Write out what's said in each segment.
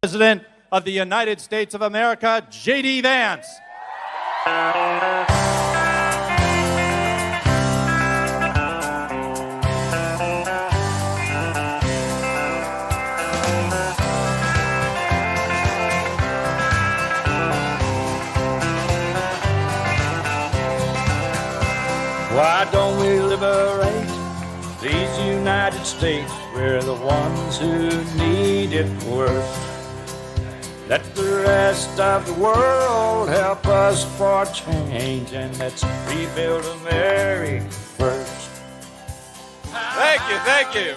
President of the United States of America, JD Vance. Why don't we liberate these United States? We're the ones who need it worst. Let the rest of the world help us for change, and let's rebuild America first. Thank you, thank you.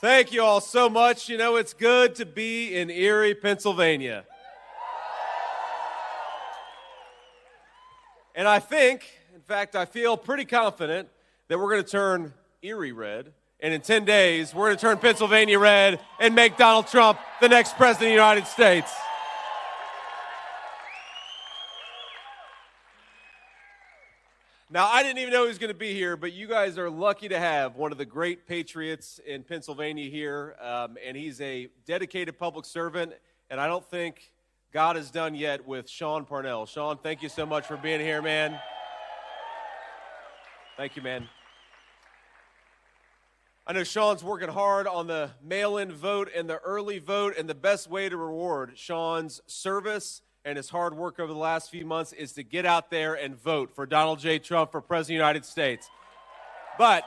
Thank you all so much. You know, it's good to be in Erie, Pennsylvania. And I think, in fact, I feel pretty confident that we're going to turn Erie red. And in 10 days, we're going to turn Pennsylvania red and make Donald Trump the next president of the United States. Now, I didn't even know he was going to be here, but you guys are lucky to have one of the great patriots in Pennsylvania here. And he's a dedicated public servant, and I don't think God is done yet with Sean Parnell. Sean, thank you so much for being here, man. Thank you, man. I know Sean's working hard on the mail-in vote and the early vote, and the best way to reward Sean's service and his hard work over the last few months is to get out there and vote for Donald J. Trump for President of the United States. But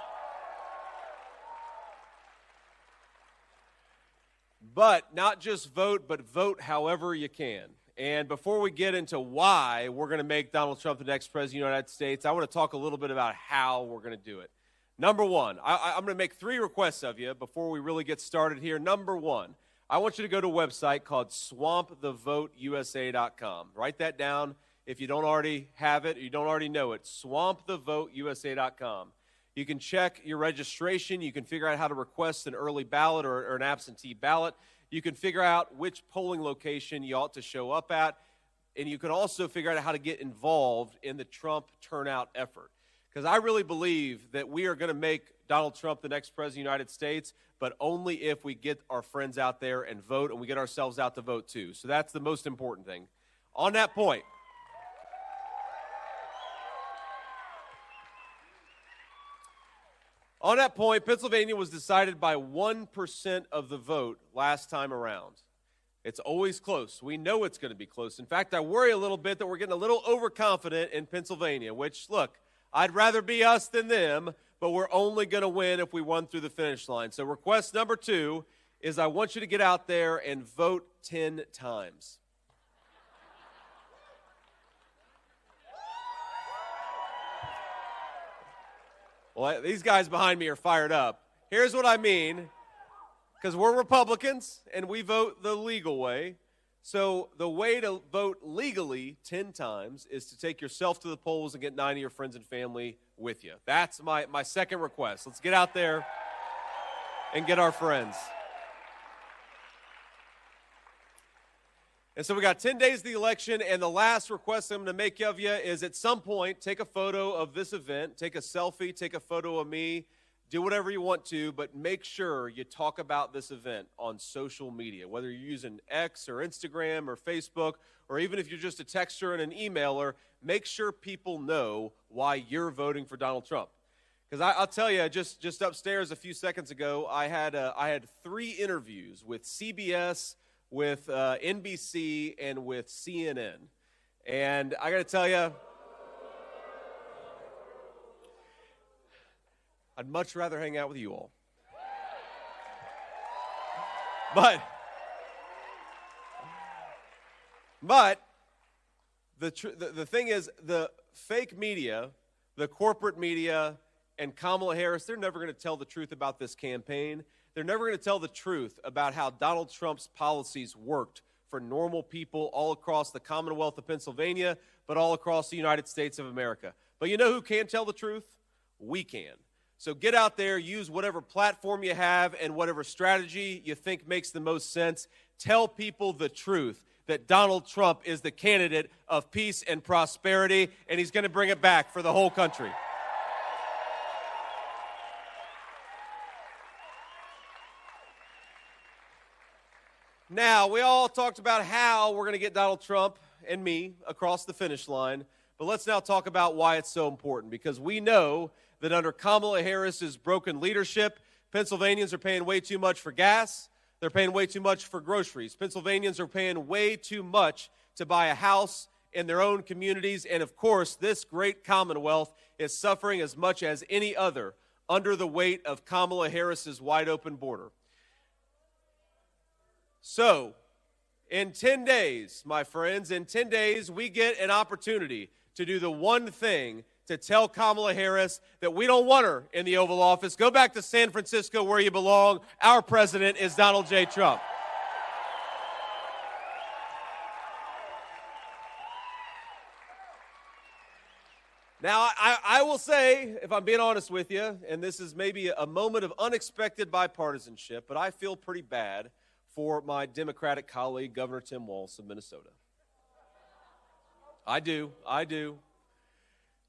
not just vote, but vote however you can. And before we get into why we're going to make Donald Trump the next president of the United States, I want to talk a little bit about how we're going to do it. Number one, I'm going to make 3 requests of you before we really get started here. Number one, I want you to go to a website called swampthevoteusa.com. Write that down if you don't already have it or you don't already know it, swampthevoteusa.com. You can check your registration. You can figure out how to request an early ballot or an absentee ballot. You can figure out which polling location you ought to show up at. And you can also figure out how to get involved in the Trump turnout effort. Because I really believe that we are going to make Donald Trump the next president of the United States, but only if we get our friends out there and vote, and we get ourselves out to vote too. So that's the most important thing. On that point, Pennsylvania was decided by 1% of the vote last time around. It's always close. We know it's going to be close. In fact, I worry a little bit that we're getting a little overconfident in Pennsylvania, which, look, I'd rather be us than them, but we're only going to win if we run through the finish line. So request number 2 is I want you to get out there and vote 10 times. Well, these guys behind me are fired up. Here's what I mean, because we're Republicans and we vote the legal way. So the way to vote legally 10 times is to take yourself to the polls and get 9 of your friends and family with you. That's my second request. Let's get out there and get our friends. And so we got 10 days of the election, and the last request I'm going to make of you is at some point, take a photo of this event, take a selfie, take a photo of me, do whatever you want to, but make sure you talk about this event on social media, whether you're using X or Instagram or Facebook, or even if you're just a texter and an emailer, make sure people know why you're voting for Donald Trump. Because I'll tell you, just upstairs a few seconds ago, I had 3 interviews with CBS, with NBC, and with CNN. And I got to tell you, I'd much rather hang out with you all. But the thing is, the fake media, the corporate media, and Kamala Harris, they're never going to tell the truth about this campaign. They're never going to tell the truth about how Donald Trump's policies worked for normal people all across the Commonwealth of Pennsylvania, but all across the United States of America. But you know who can tell the truth? We can. So get out there, use whatever platform you have and whatever strategy you think makes the most sense. Tell people the truth, that Donald Trump is the candidate of peace and prosperity, and he's going to bring it back for the whole country. Now, we all talked about how we're going to get Donald Trump and me across the finish line, but let's now talk about why it's so important, because we know that under Kamala Harris's broken leadership, Pennsylvanians are paying way too much for gas. They're paying way too much for groceries. Pennsylvanians are paying way too much to buy a house in their own communities, and of course, this great Commonwealth is suffering as much as any other under the weight of Kamala Harris's wide-open border. So, in 10 days, my friends, in 10 days, we get an opportunity to do the one thing to tell Kamala Harris that we don't want her in the Oval Office. Go back to San Francisco where you belong. Our president is Donald J. Trump. Now, I will say, if I'm being honest with you, and this is maybe a moment of unexpected bipartisanship, but I feel pretty bad for my Democratic colleague, Governor Tim Walz of Minnesota. I do.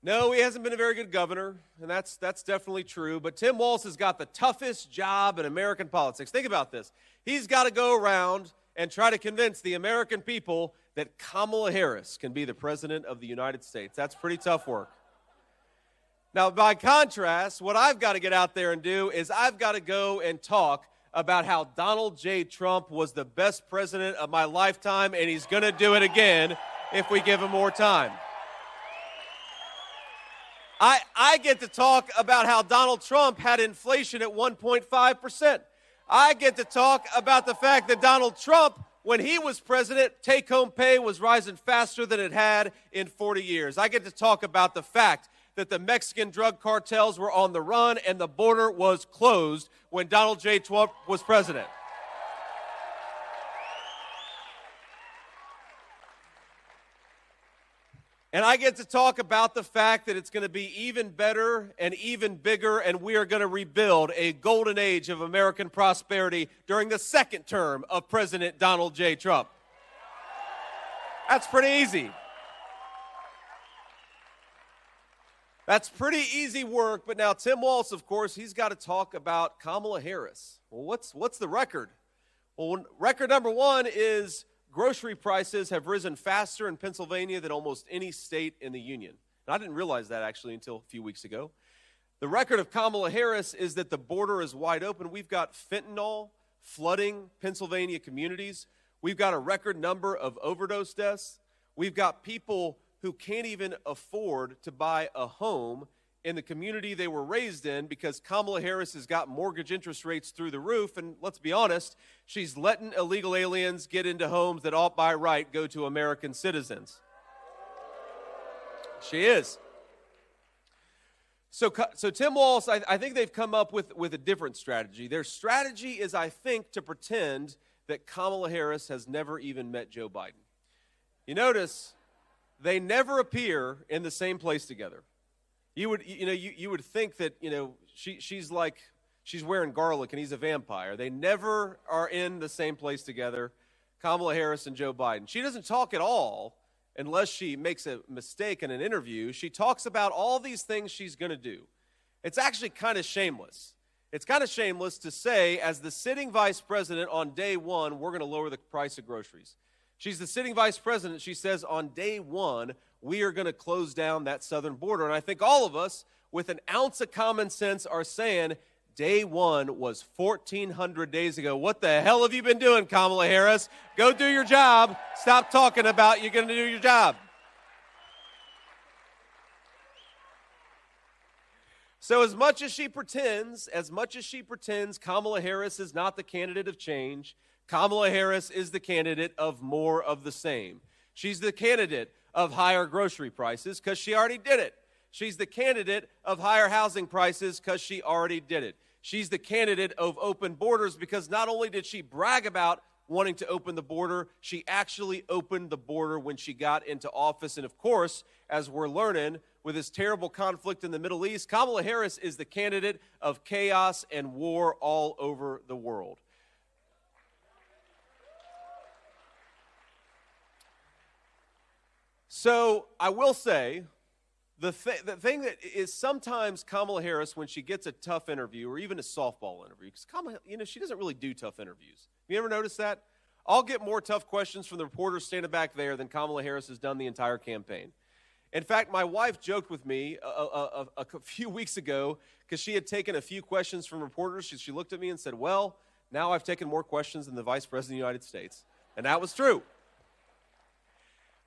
No, he hasn't been a very good governor, and that's definitely true, but Tim Walz has got the toughest job in American politics. Think about this. He's got to go around and try to convince the American people that Kamala Harris can be the president of the United States. That's pretty tough work. Now, by contrast, what I've got to get out there and do is I've got to go and talk about how Donald J. Trump was the best president of my lifetime, and he's going to do it again if we give him more time. I get to talk about how Donald Trump had inflation at 1.5%. I get to talk about the fact that Donald Trump, when he was president, take-home pay was rising faster than it had in 40 years. I get to talk about the fact that the Mexican drug cartels were on the run and the border was closed when Donald J. Trump was president. And I get to talk about the fact that it's going to be even better and even bigger, and we are going to rebuild a golden age of American prosperity during the second term of President Donald J. Trump. That's pretty easy. That's pretty easy work, but now Tim Walz, of course, he's got to talk about Kamala Harris. Well, what's the record? Well, record number one is grocery prices have risen faster in Pennsylvania than almost any state in the union. And I didn't realize that actually until a few weeks ago. The record of Kamala Harris is that the border is wide open. We've got fentanyl flooding Pennsylvania communities. We've got a record number of overdose deaths. We've got people who can't even afford to buy a home in the community they were raised in because Kamala Harris has got mortgage interest rates through the roof, and let's be honest, she's letting illegal aliens get into homes that ought by right go to American citizens. She is. So Tim Walz, I think they've come up with a different strategy. Their strategy is, I think, to pretend that Kamala Harris has never even met Joe Biden. You notice they never appear in the same place together. You would think that, she's wearing garlic and he's a vampire. They never are in the same place together, Kamala Harris and Joe Biden. She doesn't talk at all unless she makes a mistake in an interview. She talks about all these things she's going to do. It's actually kind of shameless. It's kind of shameless to say, as the sitting vice president on day one, we're going to lower the price of groceries. She's the sitting vice president. She says on day one, we are going to close down that southern border. And I think all of us, with an ounce of common sense, are saying day one was 1,400 days ago. What the hell have you been doing, Kamala Harris? Go do your job. Stop talking about you're going to do your job. So as much as she pretends, Kamala Harris is not the candidate of change. Kamala Harris is the candidate of more of the same. She's the candidate of higher grocery prices because she already did it. She's the candidate of higher housing prices because she already did it. She's the candidate of open borders because not only did she brag about wanting to open the border, she actually opened the border when she got into office. And of course, as we're learning, with this terrible conflict in the Middle East, Kamala Harris is the candidate of chaos and war all over the world. So I will say, the thing that is sometimes Kamala Harris, when she gets a tough interview or even a softball interview, because Kamala, she doesn't really do tough interviews. You ever notice that? I'll get more tough questions from the reporters standing back there than Kamala Harris has done the entire campaign. In fact, my wife joked with me a few weeks ago because she had taken a few questions from reporters. She looked at me and said, well, now I've taken more questions than the Vice President of the United States. And that was true.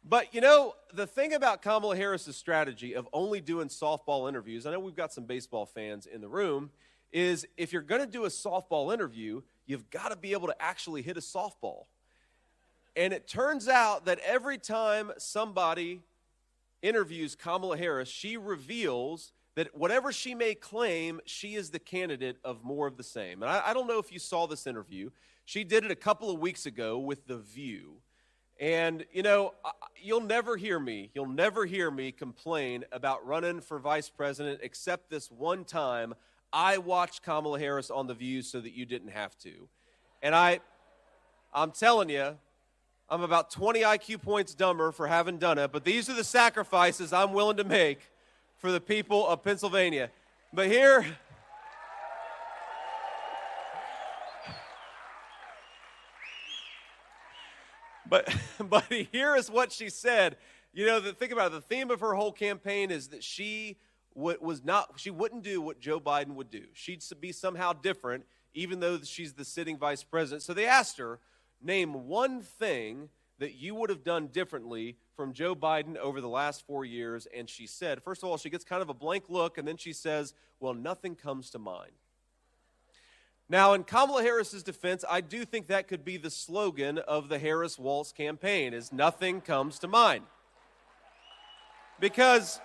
But, you know, the thing about Kamala Harris's strategy of only doing softball interviews, I know we've got some baseball fans in the room, is if you're going to do a softball interview, you've got to be able to actually hit a softball. And it turns out that every time somebody interviews Kamala Harris, she reveals that whatever she may claim, she is the candidate of more of the same. And I don't know if you saw this interview. She did it a couple of weeks ago with The View. And, you know, you'll never hear me complain about running for vice president except this one time I watched Kamala Harris on The View so that you didn't have to. And I'm telling you, I'm about 20 IQ points dumber for having done it, but these are the sacrifices I'm willing to make for the people of Pennsylvania. But here... But here is what she said. You know, think about it. The theme of her whole campaign is that she wouldn't do what Joe Biden would do. She'd be somehow different, even though she's the sitting vice president. So they asked her, name one thing that you would have done differently from Joe Biden over the last 4 years. And she said, first of all, she gets kind of a blank look, and then she says, well, nothing comes to mind. Now, in Kamala Harris's defense, I do think that could be the slogan of the Harris-Walz campaign, is nothing comes to mind. Because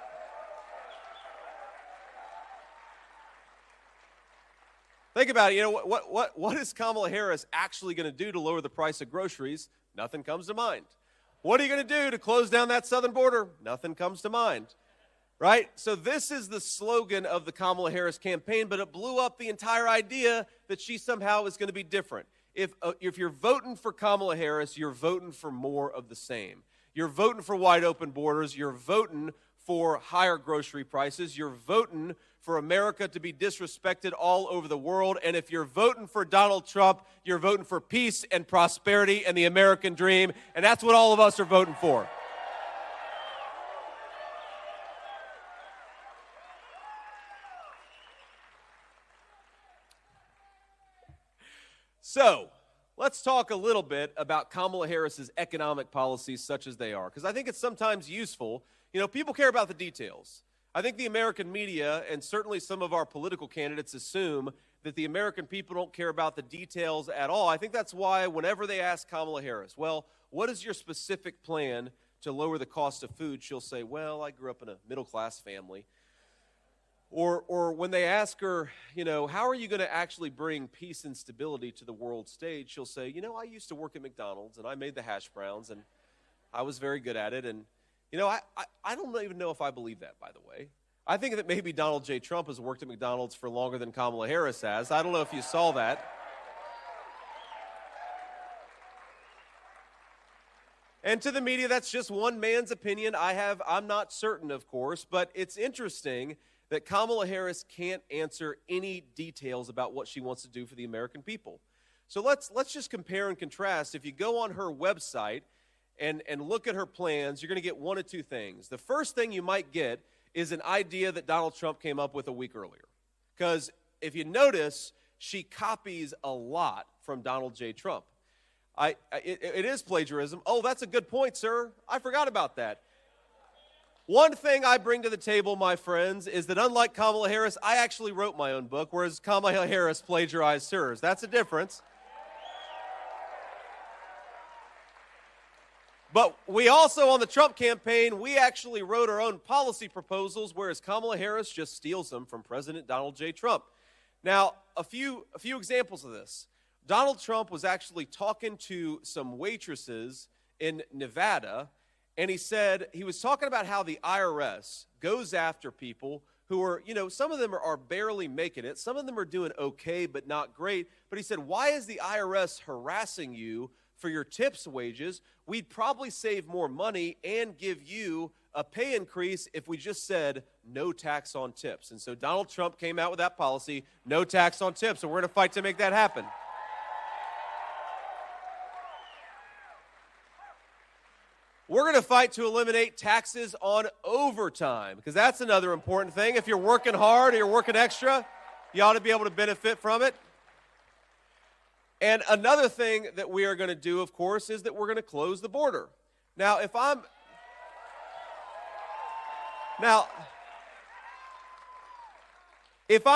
think about it, you know, what is Kamala Harris actually going to do to lower the price of groceries? Nothing comes to mind. What are you going to do to close down that southern border? Nothing comes to mind. Right? So this is the slogan of the Kamala Harris campaign, but it blew up the entire idea that she somehow is going to be different. If you're voting for Kamala Harris, you're voting for more of the same. You're voting for wide open borders. You're voting for higher grocery prices. You're voting for America to be disrespected all over the world. And if you're voting for Donald Trump, you're voting for peace and prosperity and the American dream. And that's what all of us are voting for. So, let's talk a little bit about Kamala Harris's economic policies such as they are, because I think it's sometimes useful. You know, people care about the details. I think the American media and certainly some of our political candidates assume that the American people don't care about the details at all. I think that's why whenever they ask Kamala Harris, well, what is your specific plan to lower the cost of food? She'll say, well, I grew up in a middle-class family. Or when they ask her, you know, how are you going to actually bring peace and stability to the world stage? She'll say, you know, I used to work at McDonald's, and I made the hash browns, and I was very good at it. And, you know, I don't even know if I believe that, by the way. I think that maybe Donald J. Trump has worked at McDonald's for longer than Kamala Harris has. I don't know if you saw that. And to the media, that's just one man's opinion. I'm not certain, of course, but it's interesting that Kamala Harris can't answer any details about what she wants to do for the American people. So let's just compare and contrast. If you go on her website and look at her plans, you're going to get one of two things. The first thing you might get is an idea that Donald Trump came up with a week earlier. Because if you notice, she copies a lot from Donald J. Trump. It is plagiarism. Oh, that's a good point, sir. I forgot about that. One thing I bring to the table, my friends, is that unlike Kamala Harris, I actually wrote my own book, whereas Kamala Harris plagiarized hers. That's a difference. But we also, on the Trump campaign, we actually wrote our own policy proposals, whereas Kamala Harris just steals them from President Donald J. Trump. Now, a few examples of this. Donald Trump was actually talking to some waitresses in Nevada, and he was talking about how the IRS goes after people who are, you know, some of them are barely making it. Some of them are doing okay, but not great. But he said, why is the IRS harassing you for your tips wages? We'd probably save more money and give you a pay increase if we just said no tax on tips. And so Donald Trump came out with that policy, no tax on tips. And we're going to fight to make that happen. We're going to fight to eliminate taxes on overtime, because that's another important thing. If you're working hard or you're working extra, you ought to be able to benefit from it. And another thing that we are going to do, of course, is that we're going to close the border. Now, if I'm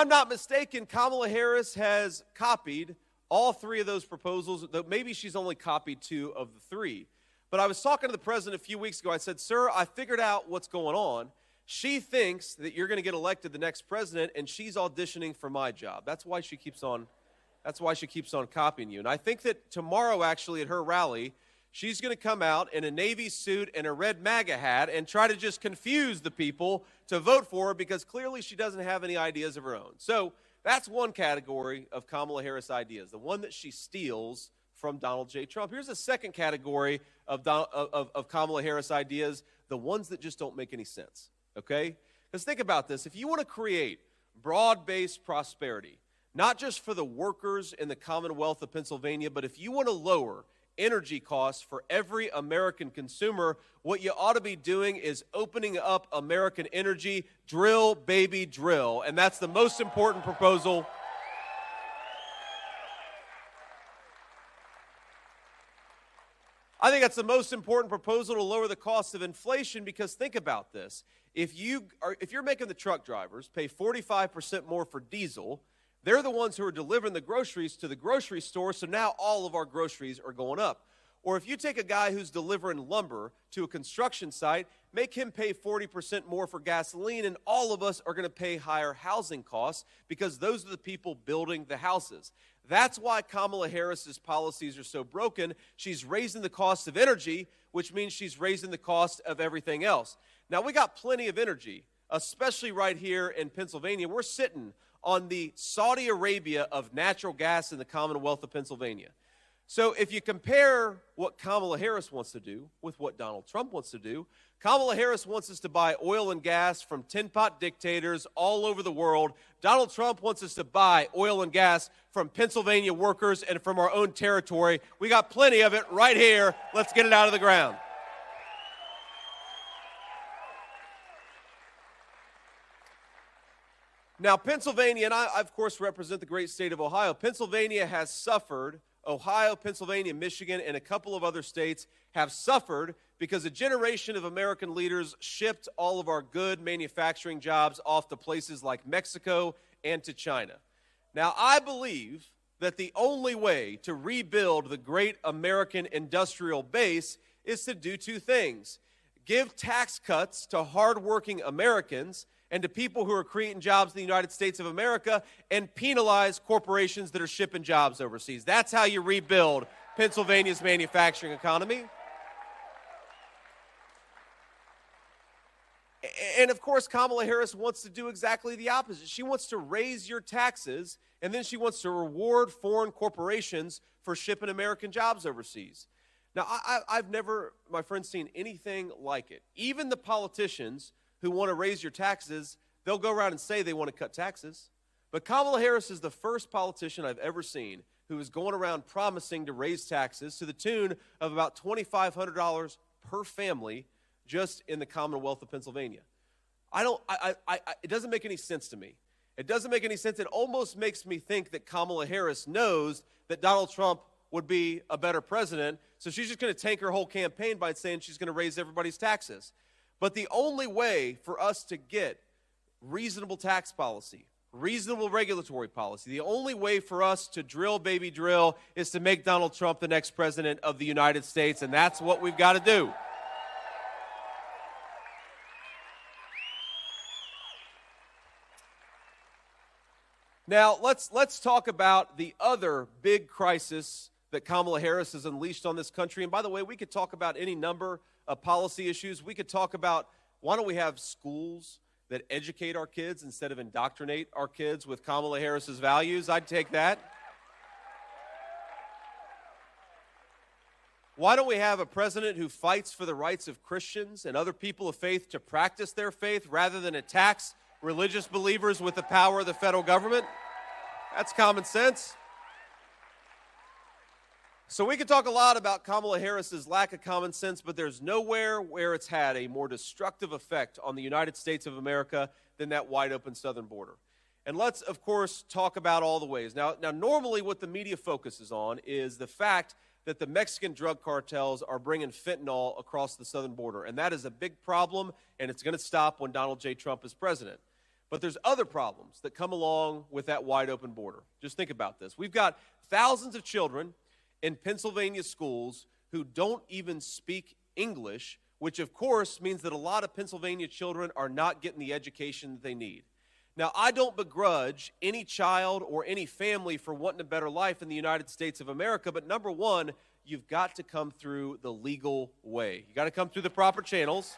not mistaken, Kamala Harris has copied all three of those proposals. Though maybe she's only copied two of the three. But I was talking to the president a few weeks ago. I said, sir, I figured out what's going on. She thinks that you're going to get elected the next president, and she's auditioning for my job. That's why she keeps on copying you. And I think that tomorrow, actually, at her rally, she's going to come out in a Navy suit and a red MAGA hat and try to just confuse the people to vote for her, because clearly she doesn't have any ideas of her own. So that's one category of Kamala Harris ideas, the one that she steals from Donald J. Trump. Here's a second category of Kamala Harris ideas, the ones that just don't make any sense, okay? Because think about this. If you want to create broad-based prosperity, not just for the workers in the Commonwealth of Pennsylvania, but if you want to lower energy costs for every American consumer, what you ought to be doing is opening up American energy, drill, baby, drill. And that's the most important proposal. I think that's the most important proposal to lower the cost of inflation, because think about this. If you're making the truck drivers pay 45% more for diesel, they're the ones who are delivering the groceries to the grocery store, so now all of our groceries are going up. Or if you take a guy who's delivering lumber to a construction site, make him pay 40% more for gasoline, and all of us are going to pay higher housing costs, because those are the people building the houses. That's why Kamala Harris's policies are so broken. She's raising the cost of energy, which means she's raising the cost of everything else. Now, we got plenty of energy, especially right here in Pennsylvania. We're sitting on the Saudi Arabia of natural gas in the Commonwealth of Pennsylvania. So if you compare what Kamala Harris wants to do with what Donald Trump wants to do, Kamala Harris wants us to buy oil and gas from tin-pot dictators all over the world. Donald Trump wants us to buy oil and gas from Pennsylvania workers and from our own territory. We got plenty of it right here. Let's get it out of the ground. Now, Pennsylvania, and I, of course, represent the great state of Ohio. Pennsylvania has suffered. Ohio, Pennsylvania, Michigan, and a couple of other states have suffered because a generation of American leaders shipped all of our good manufacturing jobs off to places like Mexico and to China. Now, I believe that the only way to rebuild the great American industrial base is to do two things: give tax cuts to hardworking Americans and to people who are creating jobs in the United States of America, and penalize corporations that are shipping jobs overseas. That's how you rebuild Pennsylvania's manufacturing economy. And of course, Kamala Harris wants to do exactly the opposite. She wants to raise your taxes, and then she wants to reward foreign corporations for shipping American jobs overseas. Now, I've never, my friends, seen anything like it. Even the politicians who want to raise your taxes, they'll go around and say they want to cut taxes. But Kamala Harris is the first politician I've ever seen who is going around promising to raise taxes to the tune of about $2,500 per family just in the Commonwealth of Pennsylvania. It doesn't make any sense to me. It doesn't make any sense. It almost makes me think that Kamala Harris knows that Donald Trump would be a better president, so she's just going to tank her whole campaign by saying she's going to raise everybody's taxes. But the only way for us to get reasonable tax policy, reasonable regulatory policy, the only way for us to drill, baby, drill, is to make Donald Trump the next president of the United States, and that's what we've got to do. Now, let's talk about the other big crisis that Kamala Harris has unleashed on this country. And by the way, we could talk about any number of policy issues. We could talk about, why don't we have schools that educate our kids instead of indoctrinate our kids with Kamala Harris's values? I'd take that. Why don't we have a president who fights for the rights of Christians and other people of faith to practice their faith rather than attacks religious believers with the power of the federal government? That's common sense. So we could talk a lot about Kamala Harris's lack of common sense, but there's nowhere where it's had a more destructive effect on the United States of America than that wide open southern border. And let's, of course, talk about all the ways. Now, normally what the media focuses on is the fact that the Mexican drug cartels are bringing fentanyl across the southern border. And that is a big problem, and it's going to stop when Donald J. Trump is president. But there's other problems that come along with that wide open border. Just think about this. We've got thousands of children in Pennsylvania schools who don't even speak English, which of course means that a lot of Pennsylvania children are not getting the education that they need. Now, I don't begrudge any child or any family for wanting a better life in the United States of America, but number one, you've got to come through the legal way. You got to come through the proper channels.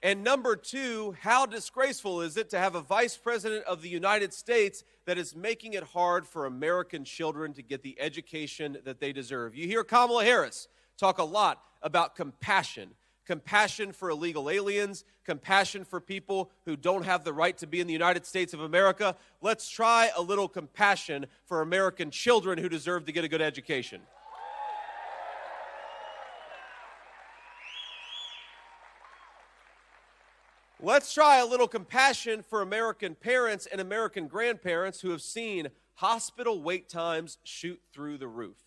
And number two, how disgraceful is it to have a vice president of the United States that is making it hard for American children to get the education that they deserve? You hear Kamala Harris talk a lot about compassion for illegal aliens, compassion for people who don't have the right to be in the United States of America. Let's try a little compassion for American children who deserve to get a good education. Let's try a little compassion for American parents and American grandparents who have seen hospital wait times shoot through the roof.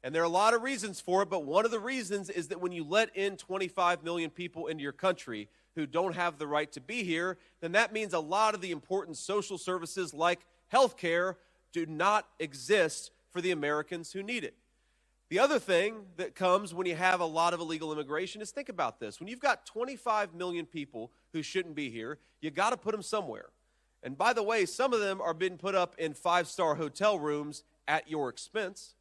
And there are a lot of reasons for it, but one of the reasons is that when you let in 25 million people into your country who don't have the right to be here, then that means a lot of the important social services like health care do not exist for the Americans who need it. The other thing that comes when you have a lot of illegal immigration is, think about this. When you've got 25 million people who shouldn't be here, you got to put them somewhere. And by the way, some of them are being put up in five-star hotel rooms at your expense.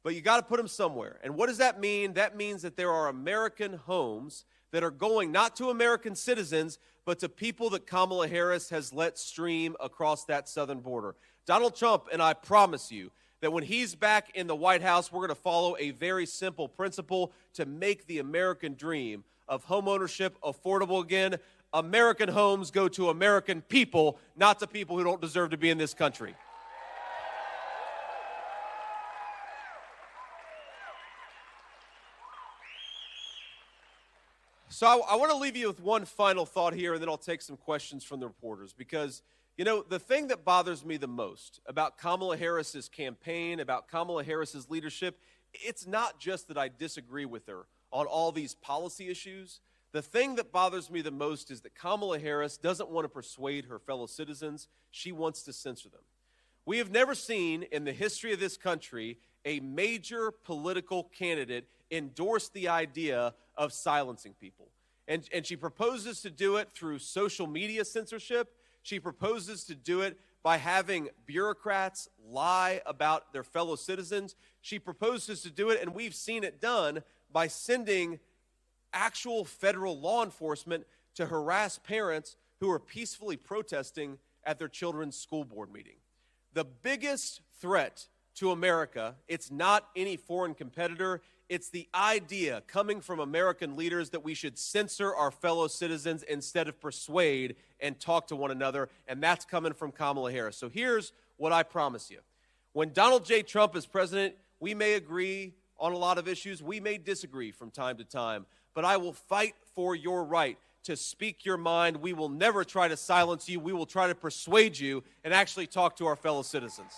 But you got to put them somewhere. And what does that mean? That means that there are American homes that are going not to American citizens, but to people that Kamala Harris has let stream across that southern border. Donald Trump, and I promise you, that when he's back in the White House, we're going to follow a very simple principle to make the American dream of homeownership affordable again. American homes go to American people, not to people who don't deserve to be in this country. So I want to leave you with one final thought here, and then I'll take some questions from the reporters, because you know, the thing that bothers me the most about Kamala Harris's campaign, about Kamala Harris's leadership, it's not just that I disagree with her on all these policy issues. The thing that bothers me the most is that Kamala Harris doesn't want to persuade her fellow citizens. She wants to censor them. We have never seen in the history of this country a major political candidate endorse the idea of silencing people. And she proposes to do it through social media censorship. She proposes to do it by having bureaucrats lie about their fellow citizens. She proposes to do it, and we've seen it done, by sending actual federal law enforcement to harass parents who are peacefully protesting at their children's school board meeting. The biggest threat to America, it's not any foreign competitor. It's the idea coming from American leaders that we should censor our fellow citizens instead of persuade and talk to one another, and that's coming from Kamala Harris. So here's what I promise you. When Donald J. Trump is president, we may agree on a lot of issues. We may disagree from time to time, but I will fight for your right to speak your mind. We will never try to silence you. We will try to persuade you and actually talk to our fellow citizens.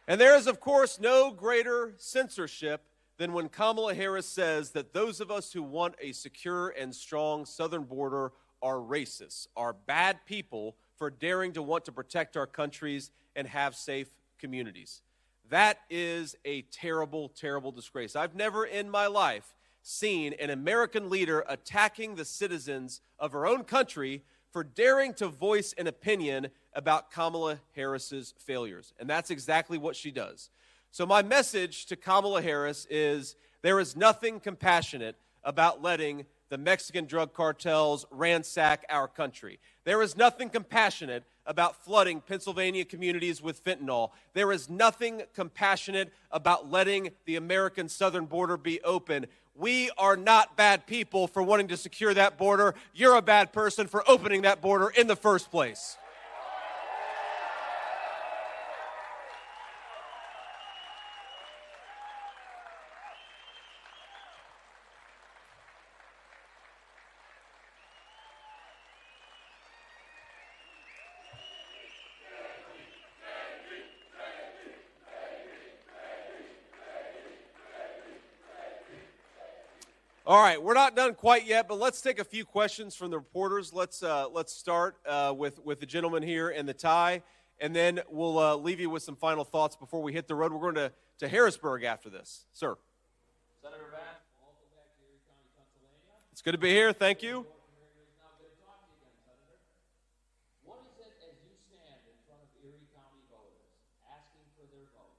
And there is, of course, no greater censorship than when Kamala Harris says that those of us who want a secure and strong southern border are racists, are bad people for daring to want to protect our countries and have safe communities. That is a terrible, terrible disgrace. I've never in my life seen an American leader attacking the citizens of her own country for daring to voice an opinion about Kamala Harris's failures. And that's exactly what she does. So my message to Kamala Harris is there is nothing compassionate about letting the Mexican drug cartels ransack our country. There is nothing compassionate about flooding Pennsylvania communities with fentanyl. There is nothing compassionate about letting the American southern border be open. We are not bad people for wanting to secure that border. You're a bad person for opening that border in the first place. All right, we're not done quite yet, but let's take a few questions from the reporters. Let's start with the gentleman here in the tie, and then we'll leave you with some final thoughts before we hit the road. We're going to Harrisburg after this. Sir. Senator Vance, welcome back to Erie County, Pennsylvania. It's good to be here. Thank you. Now, good to talk to you again, Senator. What is it as you stand in front of Erie County voters, asking for their vote?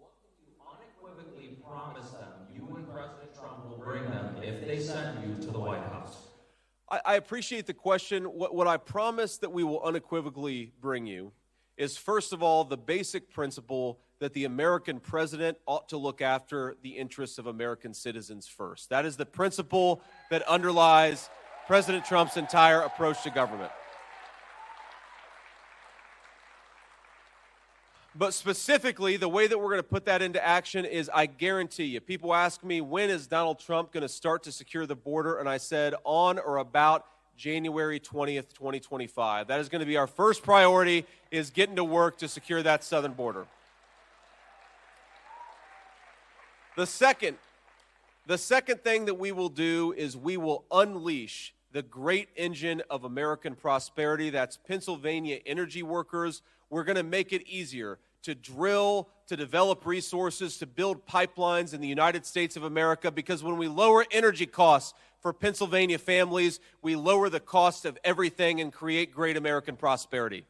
What can you unequivocally promise them you and President Trump will bring them if they send you to the White House? I appreciate the question. What I promise that we will unequivocally bring you is, first of all, the basic principle that the American president ought to look after the interests of American citizens first. That is the principle that underlies President Trump's entire approach to government. But specifically, the way that we're going to put that into action is, I guarantee you, people ask me, when is Donald Trump going to start to secure the border? And I said, on or about January 20th, 2025. That is going to be our first priority, is getting to work to secure that southern border. The second thing that we will do is we will unleash the great engine of American prosperity. That's Pennsylvania energy workers. We're going to make it easier to drill, to develop resources, to build pipelines in the United States of America, because when we lower energy costs for Pennsylvania families, we lower the cost of everything and create great American prosperity.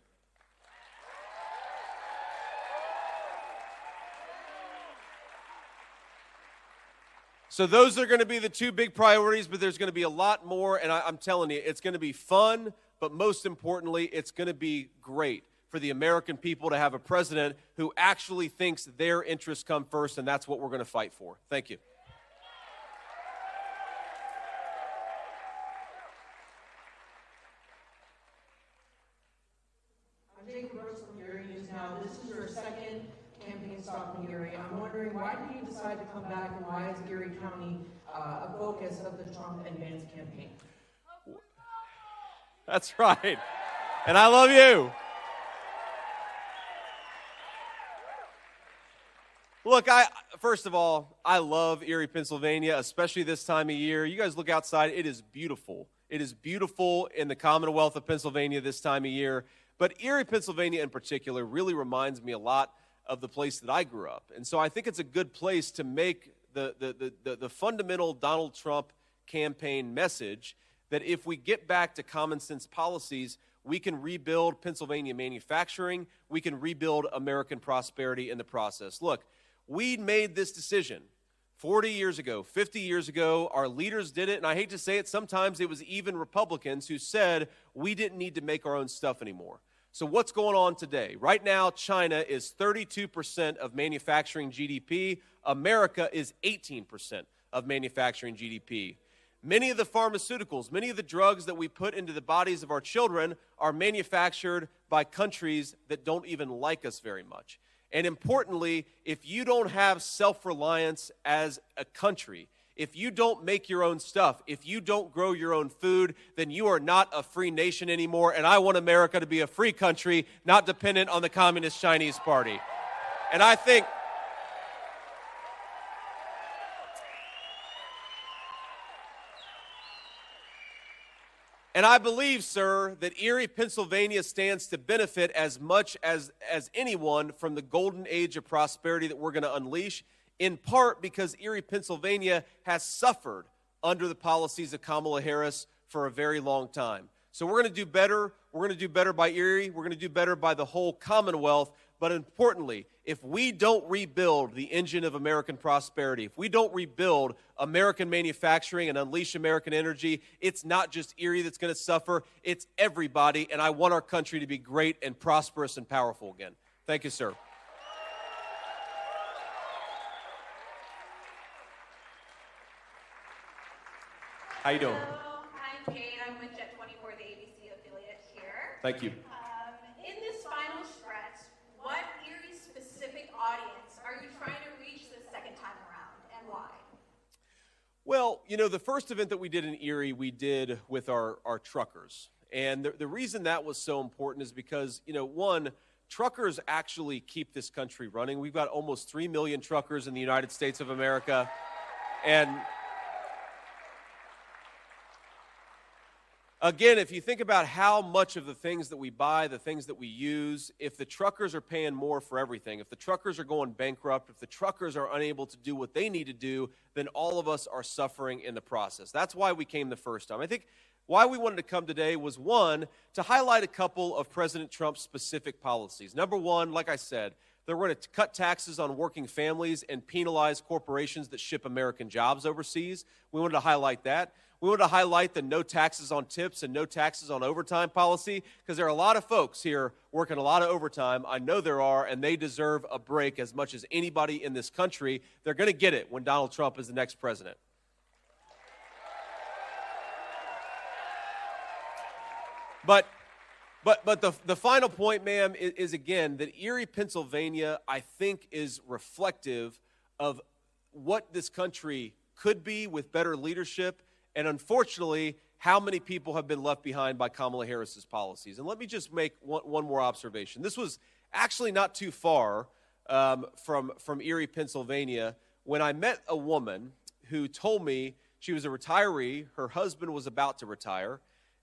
So those are going to be the two big priorities, but there's going to be a lot more, and I'm telling you, it's going to be fun, but most importantly, it's going to be great for the American people to have a president who actually thinks their interests come first, and that's what we're going to fight for. Thank you. I'm Jacob Rose from Erie News Now. This is your second campaign stop in Erie. I'm wondering, why did you decide to come back, and why is Erie County a focus of the Trump and Vance campaign? That's right. And I love you. Look, first of all, I love Erie, Pennsylvania, especially this time of year. You guys look outside, it is beautiful. It is beautiful in the Commonwealth of Pennsylvania this time of year. But Erie, Pennsylvania in particular really reminds me a lot of the place that I grew up. And so I think it's a good place to make the fundamental Donald Trump campaign message that if we get back to common sense policies, we can rebuild Pennsylvania manufacturing, we can rebuild American prosperity in the process. Look, we made this decision 40 years ago, 50 years ago. Our leaders did it, and I hate to say it, sometimes it was even Republicans who said we didn't need to make our own stuff anymore. So what's going on today? Right now, China is 32% of manufacturing GDP. America is 18% of manufacturing GDP. Many of the pharmaceuticals, many of the drugs that we put into the bodies of our children are manufactured by countries that don't even like us very much. And importantly, if you don't have self-reliance as a country, if you don't make your own stuff, if you don't grow your own food, then you are not a free nation anymore. And I want America to be a free country, not dependent on the Communist Chinese Party. And I think and I believe, sir, that Erie, Pennsylvania stands to benefit as much as anyone from the golden age of prosperity that we're going to unleash, in part because Erie, Pennsylvania has suffered under the policies of Kamala Harris for a very long time. So we're going to do better. We're going to do better by Erie. We're going to do better by the whole Commonwealth. but importantly, if we don't rebuild the engine of American prosperity, if we don't rebuild American manufacturing and unleash American energy, it's not just Erie that's going to suffer, it's everybody, and I want our country to be great and prosperous and powerful again. Thank you, sir. How you doing? Hello, I'm Kate. I'm with Jet 24, the ABC affiliate here. Thank you. In this final stretch, what Erie-specific audience are you trying to reach this second time around, and why? Well, you know, the first event that we did in Erie, we did with our truckers. And the reason that was so important is because, you know, one, truckers actually keep this country running. We've got almost 3 million truckers in the United States of America. And again, if you think about how much of the things that we buy, the things that we use, if the truckers are paying more for everything, if the truckers are going bankrupt, if the truckers are unable to do what they need to do, then all of us are suffering in the process. That's why we came the first time. I think why we wanted to come today was, one, to highlight a couple of President Trump's specific policies. Number one, like I said, they're going to cut taxes on working families and penalize corporations that ship American jobs overseas. We wanted to highlight that. We wanted to highlight the no taxes on tips and no taxes on overtime policy, because there are a lot of folks here working a lot of overtime. I know there are, and they deserve a break as much as anybody in this country. They're going to get it when Donald Trump is the next president. But the final point, ma'am, is again that Erie, Pennsylvania, I think is reflective of what this country could be with better leadership. And unfortunately, how many people have been left behind by Kamala Harris's policies. And let me just make one more observation. This was actually not too far from Erie, Pennsylvania, when I met a woman who told me she was a retiree, her husband was about to retire,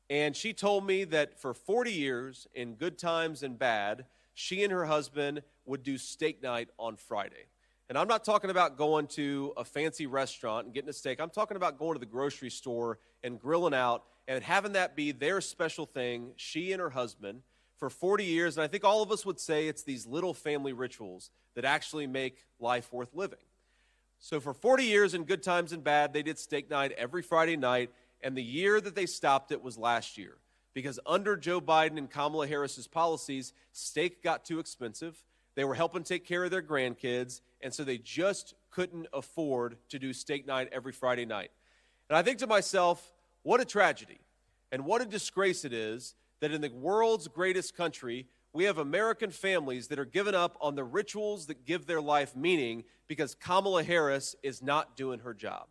and she told me that for 40 years, in good times and bad, she and her husband would do steak night on Friday. And I'm not talking about going to a fancy restaurant and getting a steak. I'm talking about going to the grocery store and grilling out and having that be their special thing, she and her husband, for 40 years. And I think all of us would say it's these little family rituals that actually make life worth living. So for 40 years, in good times and bad, they did steak night every Friday night. And the year that they stopped it was last year, because under Joe Biden and Kamala Harris's policies, steak got too expensive. They were helping take care of their grandkids, and so they just couldn't afford to do steak night every Friday night. And I think to myself, what a tragedy and what a disgrace it is that in the world's greatest country, we have American families that are giving up on the rituals that give their life meaning because Kamala Harris is not doing her job.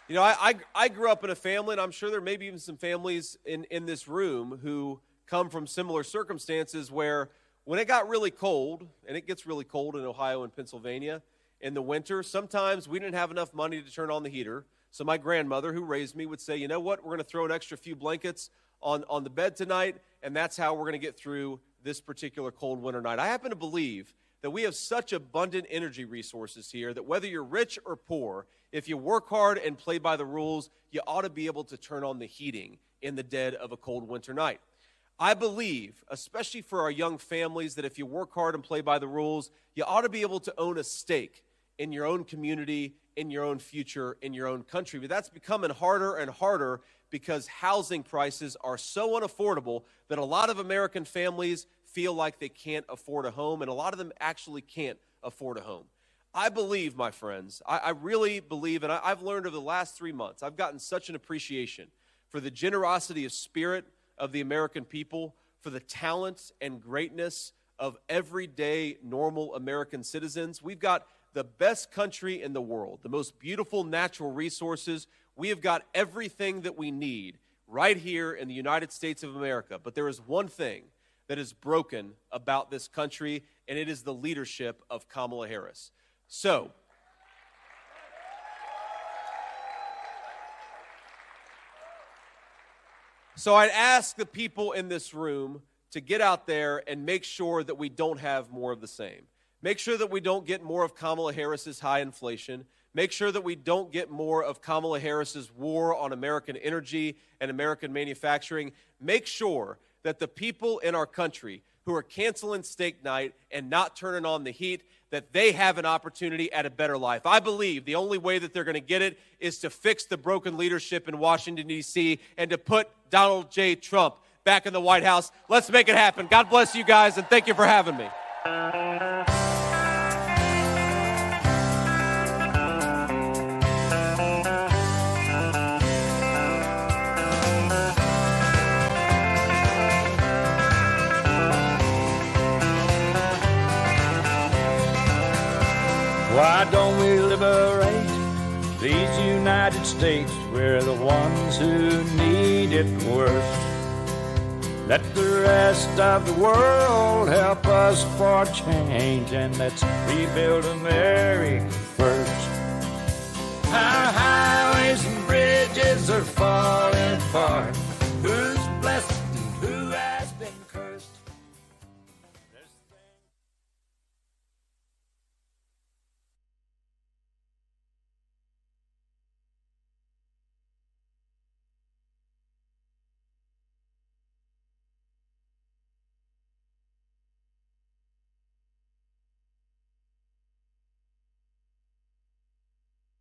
You know, I grew up in a family, and I'm sure there may be even some families in this room who come from similar circumstances where when it got really cold, and it gets really cold in Ohio and Pennsylvania in the winter, sometimes we didn't have enough money to turn on the heater. So my grandmother, who raised me, would say, you know what, we're going to throw an extra few blankets on the bed tonight, and that's how we're going to get through this particular cold winter night. I happen to believe that we have such abundant energy resources here that whether you're rich or poor, if you work hard and play by the rules, you ought to be able to turn on the heating in the dead of a cold winter night. I believe, especially for our young families, that if you work hard and play by the rules, you ought to be able to own a stake in your own community, in your own future, in your own country. But that's becoming harder and harder because housing prices are so unaffordable that a lot of American families feel like they can't afford a home, and a lot of them actually can't afford a home. I believe, my friends, I really believe, and I've learned over the last 3 months, I've gotten such an appreciation for the generosity of spirit of the American people, for the talent and greatness of everyday normal American citizens. We've got the best country in the world, the most beautiful natural resources. We have got everything that we need right here in the United States of America. But there is one thing that is broken about this country, and it is the leadership of Kamala Harris. So, I'd ask the people in this room to get out there and make sure that we don't have more of the same. Make sure that we don't get more of Kamala Harris's high inflation. Make sure that we don't get more of Kamala Harris's war on American energy and American manufacturing. Make sure that the people in our country who are canceling steak night and not turning on the heat, that they have an opportunity at a better life. I believe the only way that they're going to get it is to fix the broken leadership in Washington, D.C., and to put Donald J. Trump back in the White House. Let's make it happen. God bless you guys, and thank you for having me. Why don't we liberate these United States? We're the ones who need it worst. Let the rest of the world help us for change, and let's rebuild America first. Our highways and bridges are falling apart.